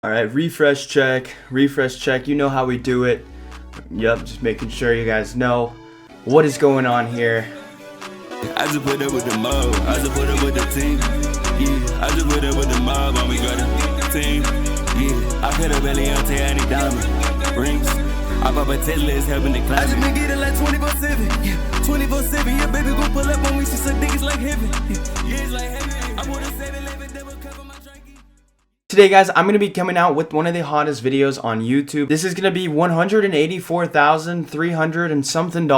All right, refresh check. You know how we do it. Yep, just making sure you guys know what is going on here. I just put up with the mob, I just put up with the team. Yeah, I just put up with the mob, and we got a team. Yeah, I put a belly on any diamond rings. I pop a Tesla, it's helping the climb. I just been getting like 24/7, yeah, 24/7. Yeah, baby, go pull up on me, she said, niggas like heaven. Yeah, it's like heaven. I want a 7-Eleven that will cover my drinking. Today, guys, I'm going to be coming out with one of the hottest videos on YouTube. This is going to be $184,300 and something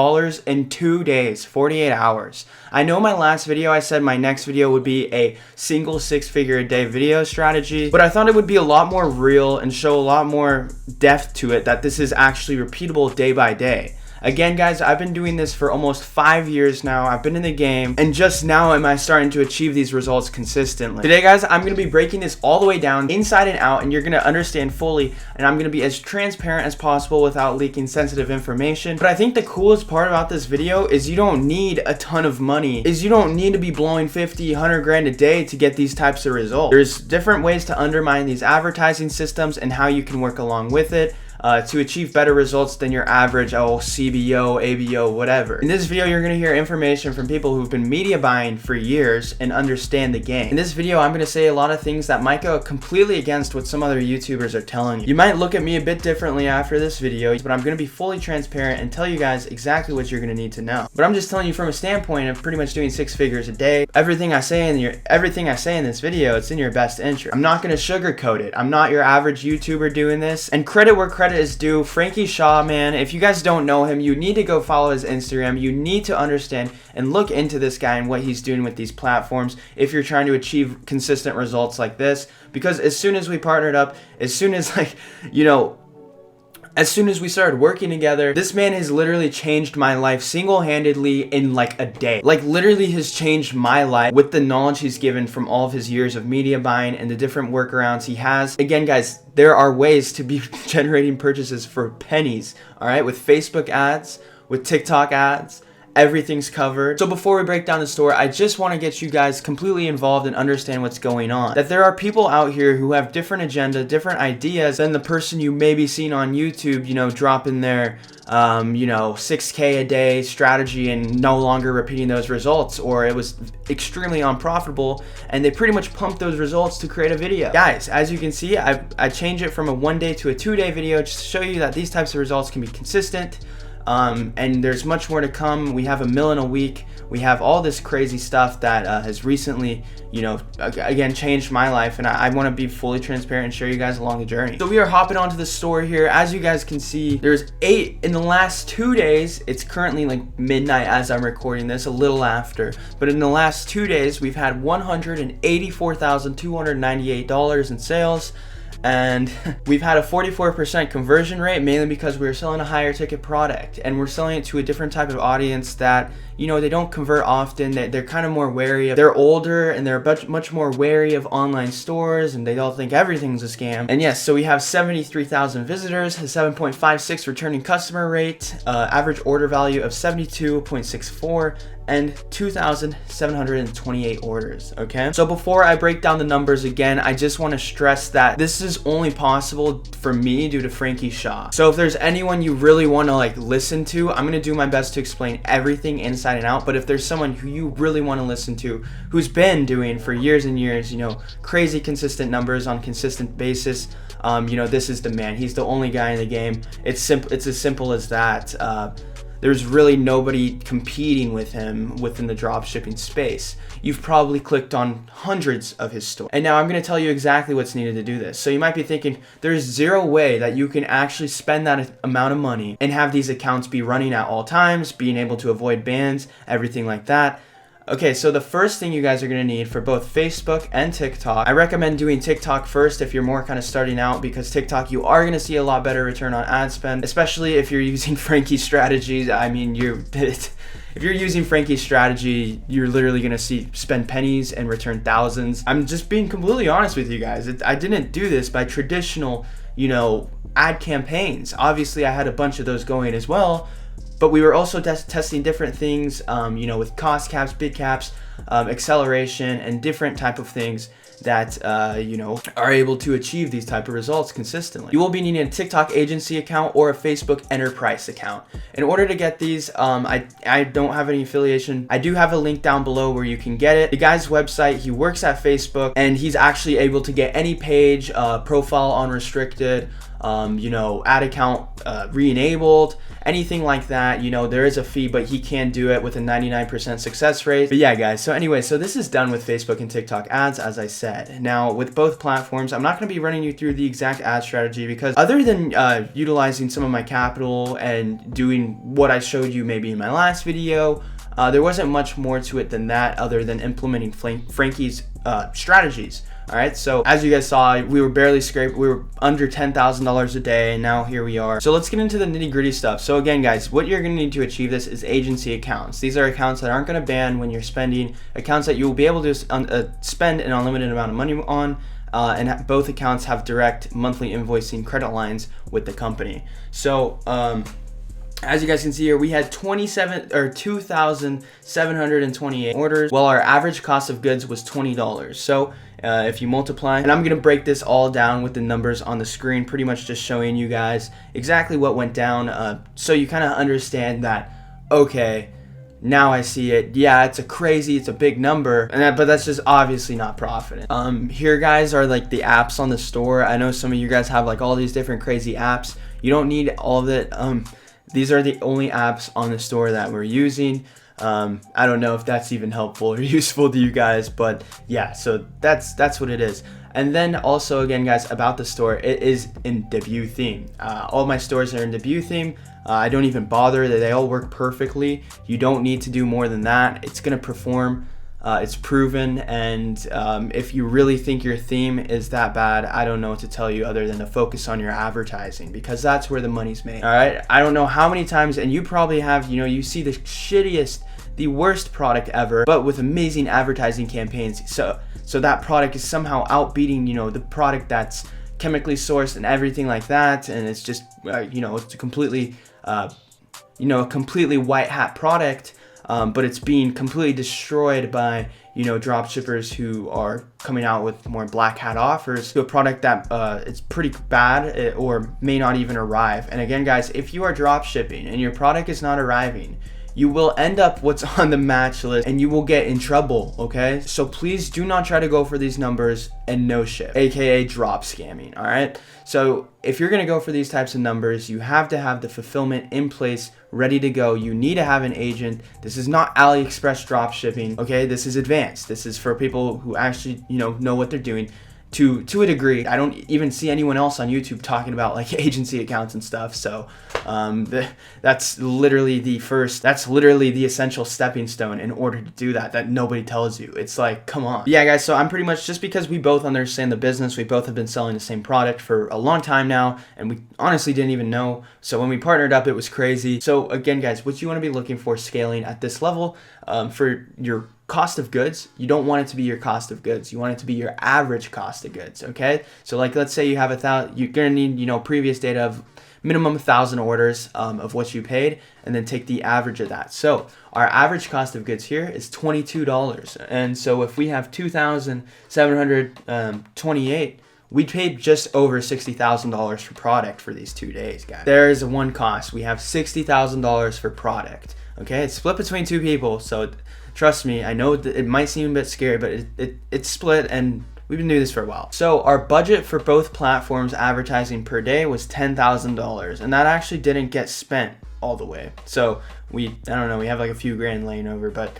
in 2 days, 48 hours. I know my last video, I said my next video would be a single 6-figure a day video strategy, but I thought it would be a lot more real and show a lot more depth to it, that this is actually repeatable day by day. Again, guys, I've been doing this for almost 5 years now. I've been in the game, and just now am I starting to achieve these results consistently. Today, guys, I'm going to be breaking this all the way down, inside and out, and you're going to understand fully, and I'm going to be as transparent as possible without leaking sensitive information. But I think the coolest part about this video is you don't need a ton of money, you don't need to be blowing 50, 100 grand a day to get these types of results. There's different ways to undermine these advertising systems and how you can work along with it. To achieve better results than your average CBO, ABO, whatever. In this video, you're going to hear information from people who've been media buying for years and understand the game. In this video, I'm going to say a lot of things that might go completely against what some other YouTubers are telling you. You might look at me a bit differently after this video, but I'm going to be fully transparent and tell you guys exactly what you're going to need to know. But I'm just telling you from a standpoint of pretty much doing 6 figures a day. Everything I say in this video, it's in your best interest. I'm not going to sugarcoat it. I'm not your average YouTuber doing this. And credit where credit is due. Frankie Shaw, man, if you guys don't know him, you need to go follow his Instagram. You need to understand and look into this guy and what he's doing with these platforms if you're trying to achieve consistent results like this. Because as soon as we partnered up, as soon as as soon as we started working together, this man has literally changed my life single-handedly in like a day. Like literally has changed my life with the knowledge he's given from all of his years of media buying and the different workarounds he has. Again, guys, there are ways to be generating purchases for pennies, all right? With Facebook ads, with TikTok ads, everything's covered. So before we break down the store, I just want to get you guys completely involved and understand what's going on. That there are people out here who have different agenda, different ideas than the person you may be seeing on YouTube, dropping their 6K a day strategy and no longer repeating those results, or it was extremely unprofitable and they pretty much pumped those results to create a video. Guys, as you can see, I changed it from a 1-day to a 2-day video just to show you that these types of results can be consistent. And there's much more to come. We have $1 million a week. We have all this crazy stuff that has recently, again, changed my life, and I want to be fully transparent and share you guys along the journey. So we are hopping onto the store here. As you guys can see, there's 8 in the last 2 days. It's currently like midnight as I'm recording this, a little after. But in the last 2 days, we've had $184,298 in sales. And we've had a 44% conversion rate, mainly because we're selling a higher ticket product and we're selling it to a different type of audience that, they don't convert often. They're kind of more wary. They're older and they're much more wary of online stores, and they all think everything's a scam. And yes, so we have 73,000 visitors, a 7.56 returning customer rate, average order value of 72.64, and 2,728 orders, okay? So before I break down the numbers again, I just want to stress that this is only possible for me due to Frankie Shaw. So if there's anyone you really want to listen to, I'm going to do my best to explain everything inside and out. But if there's someone who you really want to listen to, who's been doing for years and years, crazy consistent numbers on consistent basis, this is the man. He's the only guy in the game. It's as simple as that. There's really nobody competing with him within the dropshipping space. You've probably clicked on hundreds of his stores. And now I'm going to tell you exactly what's needed to do this. So you might be thinking, there's zero way that you can actually spend that amount of money and have these accounts be running at all times, being able to avoid bans, everything like that. Okay, so the first thing you guys are going to need for both Facebook and TikTok, I recommend doing TikTok first if you're more kind of starting out, because TikTok, you are going to see a lot better return on ad spend, especially if you're using Frankie's strategies. I mean, if you're using Frankie's strategy, you're literally going to spend pennies and return thousands. I'm just being completely honest with you guys. I didn't do this by traditional, ad campaigns. Obviously, I had a bunch of those going as well. But we were also testing different things, with cost caps, bid caps, acceleration, and different type of things that are able to achieve these type of results consistently. You will be needing a TikTok agency account or a Facebook enterprise account. In order to get these, I don't have any affiliation. I do have a link down below where you can get it. The guy's website, he works at Facebook, and he's actually able to get any page, profile unrestricted, ad account re-enabled, anything like that. There is a fee, but he can do it with a 99% success rate. But yeah, guys, so anyway, so this is done with Facebook and TikTok ads, as I said. Now, with both platforms, I'm not going to be running you through the exact ad strategy, because other than utilizing some of my capital and doing what I showed you maybe in my last video, there wasn't much more to it than that, other than implementing Frankie's strategies. All right, so as you guys saw, we were barely scraped. We were under $10,000 a day, and now here we are. So let's get into the nitty-gritty stuff. So again, guys, what you're going to need to achieve this is agency accounts. These are accounts that aren't going to ban when you're spending, accounts that you will be able to spend an unlimited amount of money on, and both accounts have direct monthly invoicing credit lines with the company. So as you guys can see here, we had 2,728 orders, while our average cost of goods was $20. So if you multiply, and I'm gonna break this all down with the numbers on the screen, pretty much just showing you guys exactly what went down, so you kind of understand that, okay, now I see it. Yeah, it's a big number, but that's just obviously not profiting. Here, guys, are like the apps on the store. I know some of you guys have like all these different crazy apps. You don't need all of it. These are the only apps on the store that we're using. I don't know if that's even helpful or useful to you guys, but yeah, so that's what it is. And then also, again, guys, about the store, it is in debut theme. All my stores are in debut theme. I don't even bother. They all work perfectly. You don't need to do more than that. It's gonna perform. It's proven, and if you really think your theme is that bad, I don't know what to tell you other than to focus on your advertising, because that's where the money's made. All right, I don't know how many times, and you probably have, you see the shittiest, the worst product ever, but with amazing advertising campaigns. So that product is somehow outbeating, the product that's chemically sourced and everything like that, and it's just, it's a completely, a completely white hat product. But it's being completely destroyed by, drop shippers who are coming out with more black hat offers to a product that it's pretty bad or may not even arrive. And again, guys, if you are drop shipping and your product is not arriving, you will end up what's on the match list and you will get in trouble, okay? So please do not try to go for these numbers and no ship, aka drop scamming, all right? So if you're gonna go for these types of numbers, you have to have the fulfillment in place, ready to go. You need to have an agent. This is not AliExpress drop shipping, okay? This is advanced. This is for people who actually, know what they're doing. To a degree. I don't even see anyone else on YouTube talking about like agency accounts and stuff. So that's literally the essential stepping stone in order to do that nobody tells you. It's like, come on. Yeah, guys, so I'm pretty much, just because we both understand the business, we both have been selling the same product for a long time now, and we honestly didn't even know. So when we partnered up, it was crazy. So again, guys, what you want to be looking for scaling at this level, for your cost of goods, you don't want it to be your cost of goods. You want it to be your average cost of goods, okay? So like, let's say you have you're gonna need, previous data of minimum 1,000 orders of what you paid, and then take the average of that. So our average cost of goods here is $22. And so if we have 2,728, we paid just over $60,000 for product for these 2 days, guys. There is one cost. We have $60,000 for product, okay? It's split between two people, so trust me, I know that it might seem a bit scary, but it's split, and we've been doing this for a while. So our budget for both platforms advertising per day was $10,000, and that actually didn't get spent all the way. So I don't know, we have like a few grand laying over, but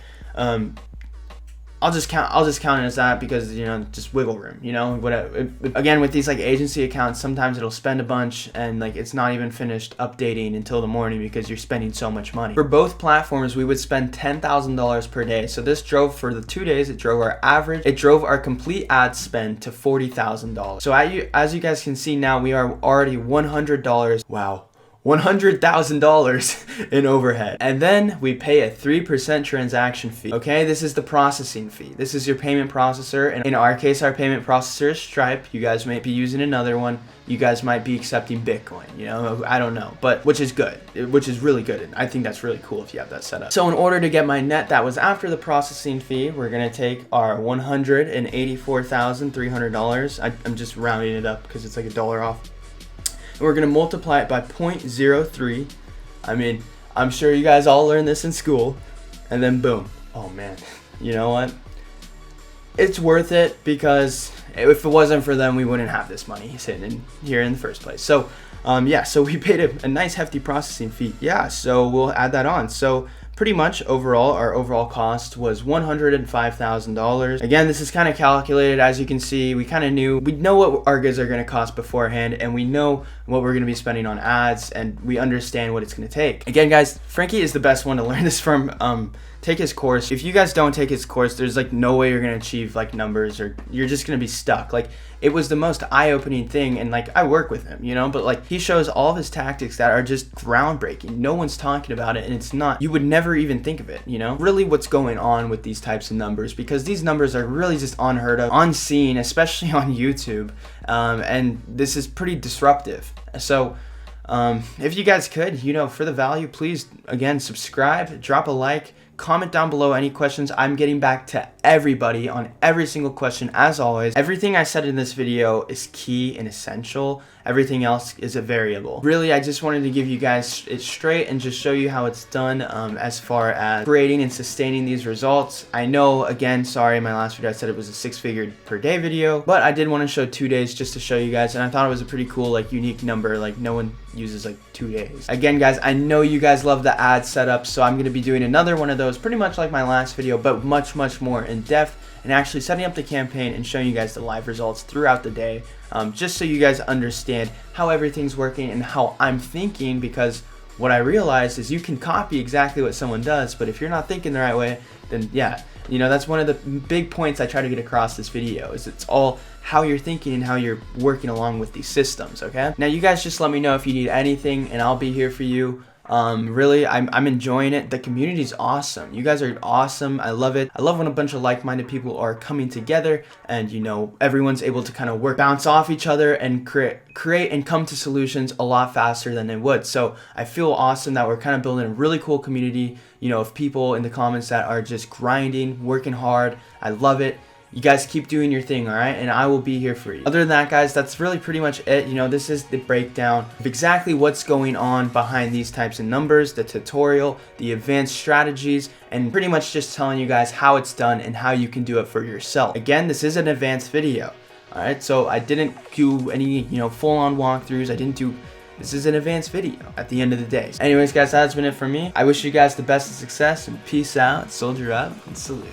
I'll just count it as that, because just wiggle room, whatever. Again, with these like agency accounts, sometimes it'll spend a bunch and like it's not even finished updating until the morning because you're spending so much money. For both platforms, we would spend $10,000 per day. So this drove, for the 2 days, it drove our complete ad spend to $40,000. So as you guys can see now, we are already $100. Wow. $100,000 in overhead. And then we pay a 3% transaction fee. Okay, this is the processing fee. This is your payment processor. And in our case, our payment processor is Stripe. You guys might be using another one. you guys might be accepting Bitcoin, you know, I don't know, but which is good, which is really good. And I think that's really cool if you have that set up. So in order to get my net that was after the processing fee, we're going to take our $184,300. I'm just rounding it up because it's like $1 off. And we're going to multiply it by 0.03. I mean, I'm sure you guys all learned this in school. And then boom. Oh man, you know what? It's worth it because if it wasn't for them, we wouldn't have this money sitting in here in the first place. So yeah, so we paid a nice hefty processing fee. Yeah, so we'll add that on. So pretty much overall, our overall cost was $105,000. Again, this is kind of calculated. As you can see, we know what our goods are going to cost beforehand, and we know what we're going to be spending on ads, and we understand what it's going to take. Again, guys, Frankie is the best one to learn this from. Take his course. If you guys don't take his course, there's like no way you're going to achieve like numbers, or you're just going to be stuck. Like, it was the most eye-opening thing, and like I work with him, you know, but like he shows all of his tactics that are just groundbreaking. No one's talking about it, and it's not, you would never even think of it, you know, really what's going on with these types of numbers, because these numbers are really just unheard of, unseen, especially on YouTube, and this is pretty disruptive. So if you guys could, you know, for the value, please again subscribe, drop a like, comment down below any questions. I'm getting back to everybody on every single question, as always. Everything I said in this video is key and essential. Everything else is a variable. Really, I just wanted to give you guys it straight and just show you how it's done as far as creating and sustaining these results. I know, again, sorry, in my last video I said it was a 6-figure per day video, but I did want to show 2 days just to show you guys, and I thought it was a pretty cool, like, unique number. Like, no one uses like 2 days. Again, guys, I know you guys love the ad setup, so I'm going to be doing another one of those pretty much like my last video, but much more in depth, and actually setting up the campaign and showing you guys the live results throughout the day, just so you guys understand how everything's working and how I'm thinking, because what I realized is you can copy exactly what someone does, but if you're not thinking the right way, then yeah, you know, that's one of the big points I try to get across this video, is it's all how you're thinking and how you're working along with these systems, okay? Now you guys just let me know if you need anything, and I'll be here for you. Really, I'm enjoying it. The community's awesome. You guys are awesome. I love it. I love when a bunch of like-minded people are coming together, and you know, everyone's able to kind of bounce off each other and create and come to solutions a lot faster than they would. So I feel awesome that we're kind of building a really cool community, you know, of people in the comments that are just grinding, working hard. I love it. You guys keep doing your thing, all right? And I will be here for you. Other than that, guys, that's really pretty much it. You know, this is the breakdown of exactly what's going on behind these types of numbers, the tutorial, the advanced strategies, and pretty much just telling you guys how it's done and how you can do it for yourself. Again, this is an advanced video, all right? So I didn't do any, you know, full-on walkthroughs. This is an advanced video at the end of the day. Anyways, guys, that's been it for me. I wish you guys the best of success, and peace out, soldier up, and salute.